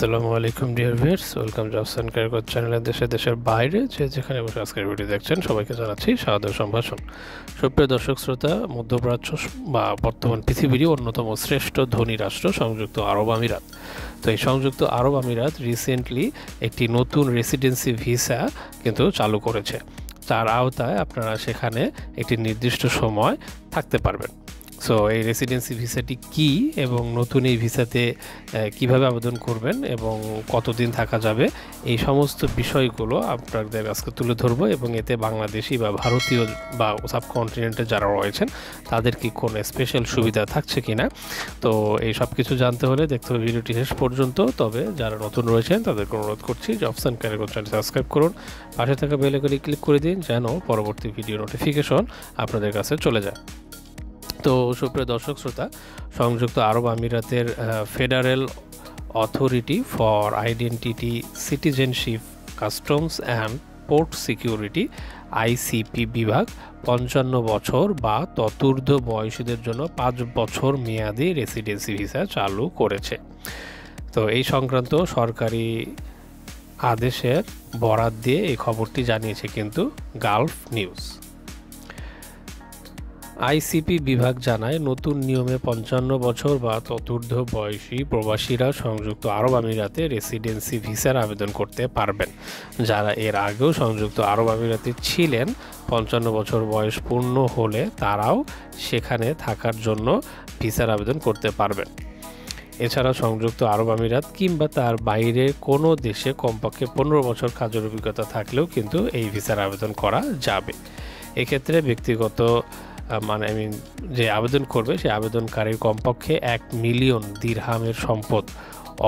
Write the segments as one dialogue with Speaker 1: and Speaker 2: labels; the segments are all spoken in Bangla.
Speaker 1: আসসালামু আলাইকুম dear viewers, welcome jobs and career চ্যানেলের দেশের বাইরে যেখানে বসে আজকের ভিডিও দেখছেন সবাইকে জানাচ্ছি সাদর সম্ভাষণ। সুপ্রিয় দর্শক শ্রোতা, মধ্যপ্রাচ্য বা বর্তমান পৃথিবীরই অন্যতম শ্রেষ্ঠ ধনী রাষ্ট্র সংযুক্ত আরব আমিরাত। তো এই সংযুক্ত আরব আমিরাত রিসেন্টলি একটি নতুন রেসিডেন্সি ভিসা কিন্তু চালু করেছে। তার আওতায় আপনারা সেখানে একটি নির্দিষ্ট সময় থাকতে পারবেন। সো এই রেসিডেন্সি ভিসাটি কি এবং নতুন এই ভিসাতে কিভাবে আবেদন করবেন এবং কতদিন থাকা যাবে, এই সমস্ত বিষয়গুলো আপনাদের আজকে তুলে ধরবো এবং এতে বাংলাদেশি বা ভারতীয় বা সাবকন্টিনেন্টে যারা রয়েছেন তাদের কি কোনো স্পেশাল সুবিধা থাকছে কিনা। তো এই সব কিছু জানতে হলে দেখতে হবে ভিডিওটি শেষ পর্যন্ত। তবে যারা নতুন রয়েছেন তাদেরকে অনুরোধ করছি জবস অ্যান্ড ক্যারিয়ার চ্যানেলটি সাবস্ক্রাইব করুন, পাশে থাকা বেল আইকনে ক্লিক করে দিন যেন পরবর্তী ভিডিও নোটিফিকেশন আপনাদের কাছে চলে যায়। তো সুপ্রিয় দর্শক শ্রোতা, সংযুক্ত আরব আমিরাতের federal authority for identity, citizenship, customs and port security ICP বিভাগ 55 বছর বা ততূর্ধ্ব বয়সীদের জন্য 5 বছর মেয়াদি রেসিডেন্সি ভিসা চালু করেছে। তো এই সংক্রান্ত সরকারি আদেশের বরাত দিয়ে এই খবরটি জানিয়েছে কিন্তু গালফ নিউজ। আইসিপি বিভাগ জানায়, নতুন নিয়মে 55 বছর বা ততূর্ধ্ব বয়সী প্রবাসীরা সংযুক্ত আরব আমিরাতে রেসিডেন্সি ভিসার আবেদন করতে পারবেন। যারা এর আগেও সংযুক্ত আরব আমিরাতে ছিলেন, 55 বছর বয়স পূর্ণ হলে তারাও সেখানে থাকার জন্য ভিসার আবেদন করতে পারবেন। এছাড়া সংযুক্ত আরব আমিরাত কিংবা তার বাইরে কোনো দেশে কমপক্ষে 15 বছর কাজের অভিজ্ঞতা থাকলেও কিন্তু এই ভিসার আবেদন করা যাবে। এক্ষেত্রে ব্যক্তিগত যে আবেদন করবে সেই আবেদনকারীর কমপক্ষে 1 মিলিয়ন দিরহামের সম্পদ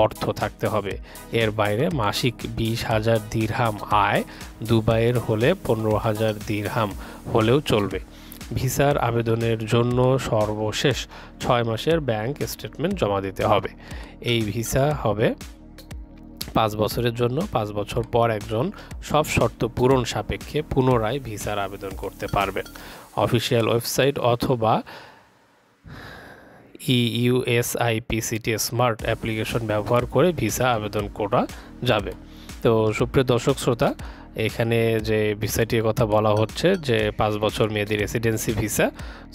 Speaker 1: অর্থ থাকতে হবে। এর বাইরে মাসিক 20,000 দিরহাম আয়, দুবাইয়ের হলে 15,000 দিরহাম হলেও চলবে। ভিসার আবেদনের জন্য সর্বশেষ 6 মাসের ব্যাংক স্টেটমেন্ট জমা দিতে হবে। এই ভিসা হবে 5 বছরের জন্য। 5 বছর পর একজন সব শর্ত পূরণ সাপেক্ষে পুনরায় ভিসার আবেদন করতে পারবেন। অফিসিয়াল ওয়েবসাইট অথবা ইউএসআইপিসিটি স্মার্ট অ্যাপ্লিকেশন ব্যবহার করে ভিসা আবেদন করা যাবে। তো সুপ্রিয় দর্শক শ্রোতা, এখানে যে ভিসাটির কথা বলা হচ্ছে যে 5 বছর মেয়াদি রেসিডেন্সি ভিসা।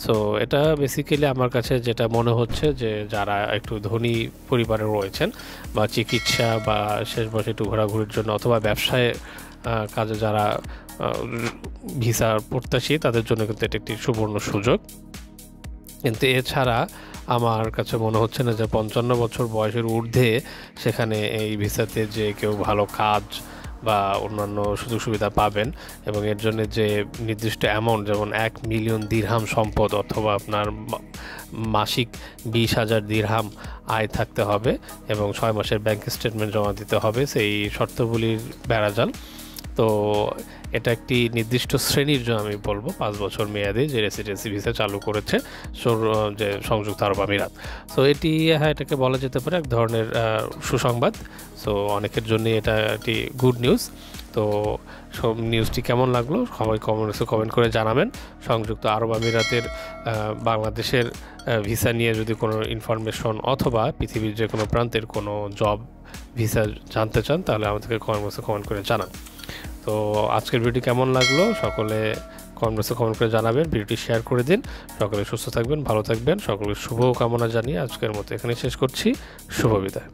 Speaker 1: সো এটা বেসিক্যালি আমার কাছে যেটা মনে হচ্ছে যে যারা একটু ধনী পরিবারে রয়েছেন বা চিকিৎসা বা শেষ বয়সে একটু ঘোরাঘুরির জন্য অথবা ব্যবসায় কাজে যারা ভিসা প্রত্যাশী, তাদের জন্য কিন্তু এটা একটি সুবর্ণ সুযোগ। কিন্তু এছাড়া আমার কাছে মনে হচ্ছে না যে 55 বছর বয়সের ঊর্ধ্বে সেখানে এই ভিসাতে যে কেউ ভালো কাজ বা অন্যান্য সুযোগ সুবিধা পাবেন। এবং এর জন্য যে নির্দিষ্ট অ্যামাউন্ট, যেমন 1 মিলিয়ন দিরহাম সম্পদ অথবা আপনার মাসিক 20,000 দিরহাম আয় থাকতে হবে এবং 6 মাসের ব্যাংক স্টেটমেন্ট জমা দিতে হবে, সেই শর্তগুলির বেড়াজাল। তো এটা একটি নির্দিষ্ট শ্রেণীর জন্য আমি বলবো 5 বছর মেয়াদে যে রেসিডেন্সি ভিসা চালু করেছে যে সংযুক্ত আরব আমিরাত। সো এটাকে বলা যেতে পারে এক ধরনের সুসংবাদ। সো অনেকের জন্য এটা একটি গুড নিউজ। তো সব নিউজটি কেমন লাগলো সবাই কমেন্ট করে জানাবেন। সংযুক্ত আরব আমিরাতের বাংলাদেশের ভিসা নিয়ে যদি কোনো ইনফরমেশন অথবা পৃথিবীর যে কোনো প্রান্তের কোনো জব ভিসা জানতে চান তাহলে আমাদেরকে কমেন্ট করে জানান। তো আজকের ভিডিওটি কেমন লাগলো সকলে কমেন্ট করে জানাবেন, ভিডিওটি শেয়ার করে দিন। সকলে সুস্থ থাকবেন, ভালো থাকবেন, সকলের শুভ কামনা জানিয়ে আজকের মতো এখানে শেষ করছি। শুভ বিদায়।